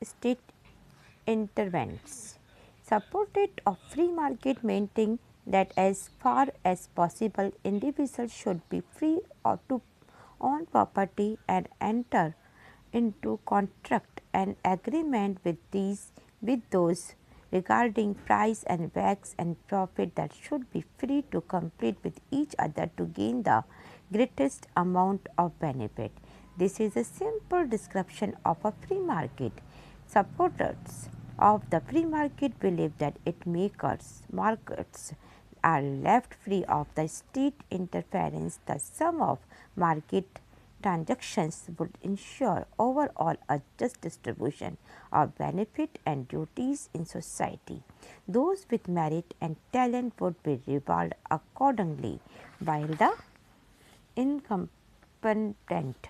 state intervenes. Supported of free market maintain that as far as possible individuals should be free or to own property and enter into contract and agreement with those regarding price and wax and profit that should be free to compete with each other to gain the greatest amount of benefit. This is a simple description of a free market. Supporters of the free market believe that markets are left free of the state interference. The sum of market transactions would ensure overall a just distribution of benefit and duties in society. Those with merit and talent would be rewarded accordingly, while the incompetent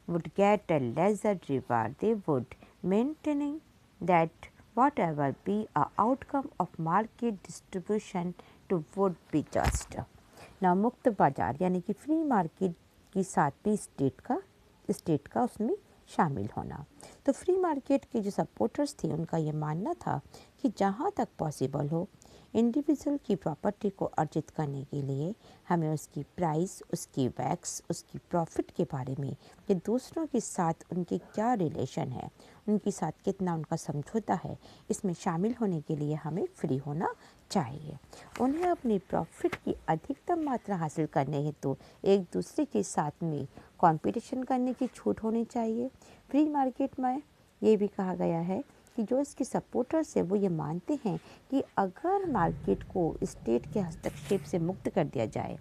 would get a lesser reward. They would maintaining that whatever be a outcome of market distribution to would be just. ना मुक्त बाजार यानी कि free market के साथ भी state का उसमें शामिल होना। तो फ्री मार्केट के जो सपोर्टर्स थे उनका ये मानना था कि जहाँ तक पॉसिबल हो इंडिविजुअल की प्रॉपर्टी को अर्जित करने के लिए हमें उसकी प्राइस, उसकी वैक्स, उसकी प्रॉफिट के बारे में कि दूसरों के साथ उनके क्या रिलेशन है, उनके साथ कितना उनका समझौता है, इसमें शामिल होने के लिए हमें फ्री होना चाहिए। उन्हें अपनी प्रॉफिट की अधिकतम मात्रा हासिल करने हेतु एक दूसरे के साथ में कंपटीशन करने की छूट होनी चाहिए। फ्री मार्केट में ये भी कहा गया है कि जो इसके सपोर्टर्स है वो ये मानते हैं कि अगर मार्केट को स्टेट के हस्तक्षेप से मुक्त कर दिया जाए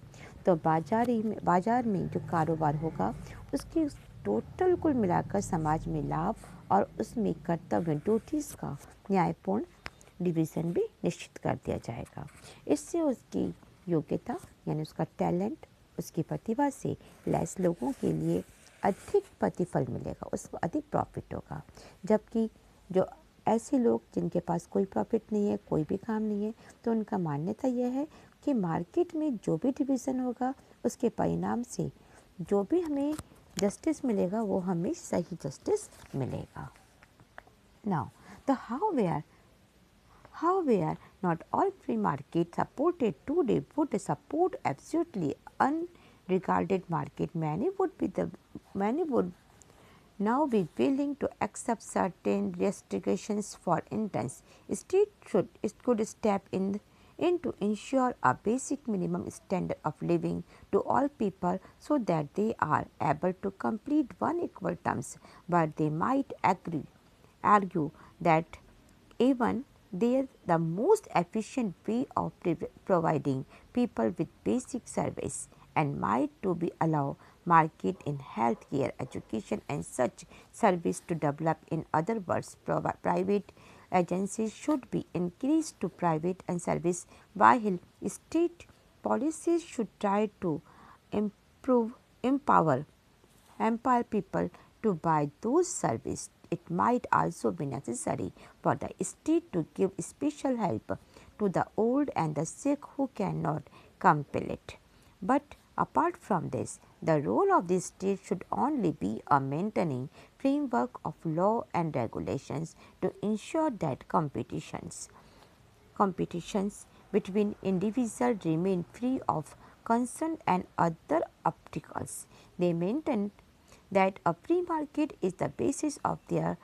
तो बाजार में जो कारोबार होगा उसकी टोटल कुल मिलाकर समाज में लाभ और उसमें कर्तव्य ड्यूटीज़ का न्यायपूर्ण डिवीज़न भी निश्चित कर दिया जाएगा। इससे उसकी योग्यता यानी उसका टैलेंट, उसकी प्रतिभा से लैस लोगों के लिए अधिक प्रतिफल मिलेगा, उसको अधिक प्रॉफिट होगा। जबकि जो ऐसे लोग जिनके पास कोई प्रॉफिट नहीं है, कोई भी काम नहीं है, तो उनका मान्यता यह है कि मार्केट में जो भी डिवीज़न होगा उसके परिणाम से जो भी हमें जस्टिस मिलेगा वो हमें सही जस्टिस मिलेगा। Now the However, not all free market supported today would support absolutely unregarded market. Many would now be willing to accept certain restrictions. For instance, it could step in to ensure a basic minimum standard of living to all people so that they are able to complete one equal terms, but they might argue that even there the most efficient way of providing people with basic service and might to be allow market in healthcare, education and such service to develop. In other words, private agencies should be increased to private and service while state policies should try to improve empower people to buy those services. It might also be necessary for the state to give special help to the old and the sick who cannot compel it. But apart from this, the role of the state should only be a maintaining framework of law and regulations to ensure that competitions between individuals remain free of concern and other obstacles. They maintain that a free market is the basis of a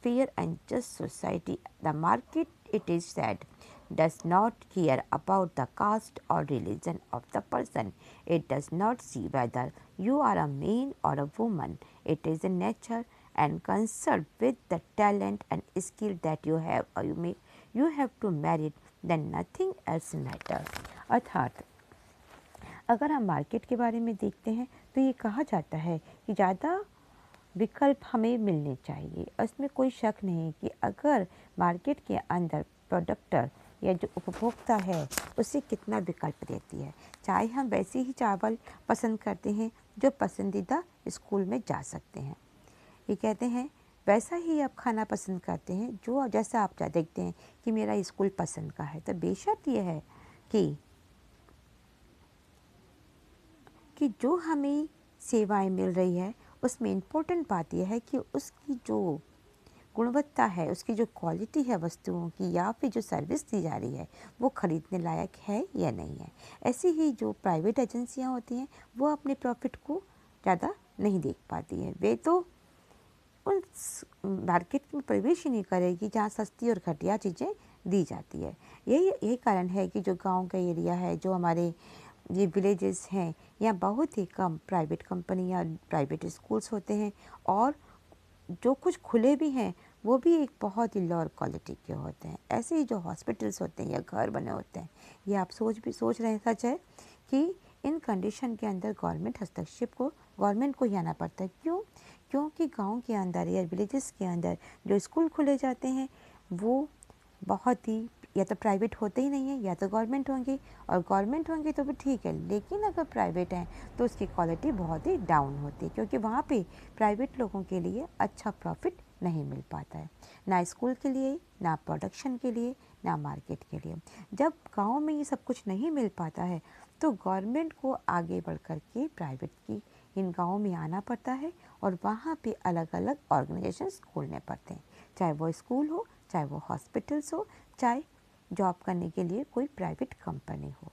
fair and just society. The market, it is said, does not care about the caste or religion of the person. It does not see whether you are a man or a woman. It is a nature and concerned with the talent and skill that you have or you have to merit, then nothing else matters. अर्थात अगर हम market के बारे में देखते हैं तो ये कहा जाता है कि ज़्यादा विकल्प हमें मिलने चाहिए। इसमें कोई शक नहीं कि अगर मार्केट के अंदर प्रोडक्टर या जो उपभोक्ता है उसे कितना विकल्प देती है, चाहे हम वैसे ही चावल पसंद करते हैं जो पसंदीदा स्कूल में जा सकते हैं, ये कहते हैं वैसा ही आप खाना पसंद करते हैं जो जैसा आप देखते हैं कि मेरा स्कूल पसंद का है। तो बेशक ये है कि जो हमें सेवाएं मिल रही है उसमें इम्पोर्टेंट बात यह है कि उसकी जो गुणवत्ता है, उसकी जो क्वालिटी है वस्तुओं की या फिर जो सर्विस दी जा रही है वो खरीदने लायक है या नहीं है। ऐसी ही जो प्राइवेट एजेंसियां होती हैं वो अपने प्रॉफिट को ज़्यादा नहीं देख पाती हैं। वे तो उस मार्केट में प्रवेश ही नहीं करेगी जहाँ सस्ती और घटिया चीज़ें दी जाती है। यही कारण है कि जो गांव का एरिया है, जो हमारे ये विलेजेस हैं, यहाँ बहुत ही कम प्राइवेट कंपनी या प्राइवेट स्कूल्स होते हैं और जो कुछ खुले भी हैं वो भी एक बहुत ही लोअर क्वालिटी के होते हैं। ऐसे ही जो हॉस्पिटल्स होते हैं या घर बने होते हैं, ये आप सोच रहे हैं सच है कि इन कंडीशन के अंदर गवर्नमेंट को ही आना पड़ता है। क्यों? क्योंकि गांव के अंदर या विलेजेस के अंदर जो स्कूल खुले जाते हैं वो बहुत ही या तो प्राइवेट होते ही नहीं है या तो गवर्नमेंट होंगे, और गवर्नमेंट होंगे तो भी ठीक है, लेकिन अगर प्राइवेट हैं तो उसकी क्वालिटी बहुत ही डाउन होती है, क्योंकि वहाँ पे प्राइवेट लोगों के लिए अच्छा प्रॉफिट नहीं मिल पाता है, ना स्कूल के लिए, ना प्रोडक्शन के लिए, ना मार्केट के लिए। जब गाँव में ये सब कुछ नहीं मिल पाता है तो गवर्नमेंट को आगे बढ़ कर के प्राइवेट की इन गाँव में आना पड़ता है और वहाँ पे अलग अलग ऑर्गेनाइजेशंस खोलने पड़ते हैं, चाहे वो स्कूल हो, चाहे वो हॉस्पिटल्स हो, चाहे जॉब करने के लिए कोई प्राइवेट कंपनी हो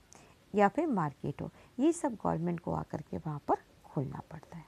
या फिर मार्केट हो। ये सब गवर्नमेंट को आकर के वहाँ पर खोलना पड़ता है।